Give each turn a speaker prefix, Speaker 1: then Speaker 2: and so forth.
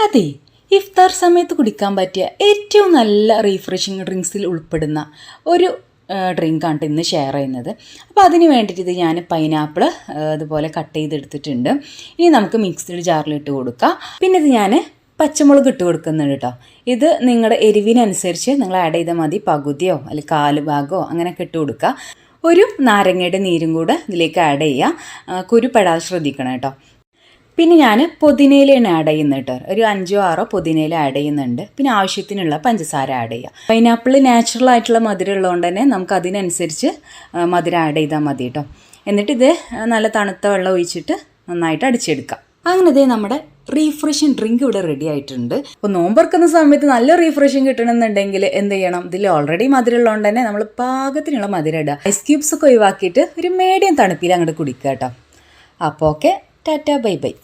Speaker 1: അതെ, ഇഫ്താർ സമയത്ത് കുടിക്കാൻ പറ്റിയ ഏറ്റവും നല്ല റീഫ്രഷിങ് ഡ്രിങ്ക്സിൽ ഉൾപ്പെടുന്ന ഒരു ഡ്രിങ്കാണ് ഇന്ന് ഷെയർ ചെയ്യുന്നത്. അപ്പോൾ അതിന് വേണ്ടിയിട്ട് ഇത് ഞാൻ പൈനാപ്പിൾ അതുപോലെ കട്ട് ചെയ്തെടുത്തിട്ടുണ്ട്. ഇനി നമുക്ക് മിക്സിഡ് ജാറിലിട്ട് കൊടുക്കാം. പിന്നെ ഇത് ഞാൻ പച്ചമുളക് ഇട്ട് കൊടുക്കുന്നുണ്ട് കേട്ടോ. ഇത് നിങ്ങളുടെ എരിവിനനുസരിച്ച് നിങ്ങൾ ആഡ് ചെയ്താൽ മതി. പകുതിയോ അല്ലെങ്കിൽ 1/4 ഭാഗമോ അങ്ങനെയൊക്കെ ഇട്ട് കൊടുക്കുക. ഒരു നാരങ്ങയുടെ നീരും കൂടെ ഇതിലേക്ക് ആഡ് ചെയ്യുക. കുരുപ്പെടാതെ ശ്രദ്ധിക്കണം കേട്ടോ. പിന്നെ ഞാൻ പുതിനയിലാണ് ആഡ് ചെയ്യുന്നത് കേട്ടോ. ഒരു 5 or 6 പുതിനയില ആഡ് ചെയ്യുന്നുണ്ട്. പിന്നെ ആവശ്യത്തിനുള്ള പഞ്ചസാര ആഡ് ചെയ്യുക. പൈനാപ്പിൾ നാച്ചുറൽ ആയിട്ടുള്ള മധുരം ഉള്ളതുകൊണ്ട് തന്നെ നമുക്ക് അതിനനുസരിച്ച് മധുരം ആഡ് ചെയ്താൽ മതി കേട്ടോ. എന്നിട്ട് ഇത് നല്ല തണുത്ത വെള്ളം ഒഴിച്ചിട്ട് നന്നായിട്ട് അടിച്ചെടുക്കാം. അങ്ങനെ ഇതേ നമ്മുടെ റീഫ്രഷിങ് ഡ്രിങ്ക് ഇവിടെ റെഡി ആയിട്ടുണ്ട്. അപ്പോൾ നോമ്പറക്കുന്ന സമയത്ത് നല്ല റീഫ്രഷിങ് കിട്ടണമെന്നുണ്ടെങ്കിൽ എന്ത് ചെയ്യണം? ഇതിൽ ഓൾറെഡി മധുരം ഉള്ളതുകൊണ്ട് തന്നെ നമ്മൾ പാകത്തിനുള്ള മധുരം ഇടുക. ഐസ് ക്യൂബ്സ് ഒക്കെ ഒഴിവാക്കിയിട്ട് ഒരു മീഡിയം തണുപ്പിൽ അങ്ങോട്ട് കുടിക്കുക കേട്ടോ. അപ്പോൾ ഓക്കെ, ടാറ്റ ബൈ ബൈ.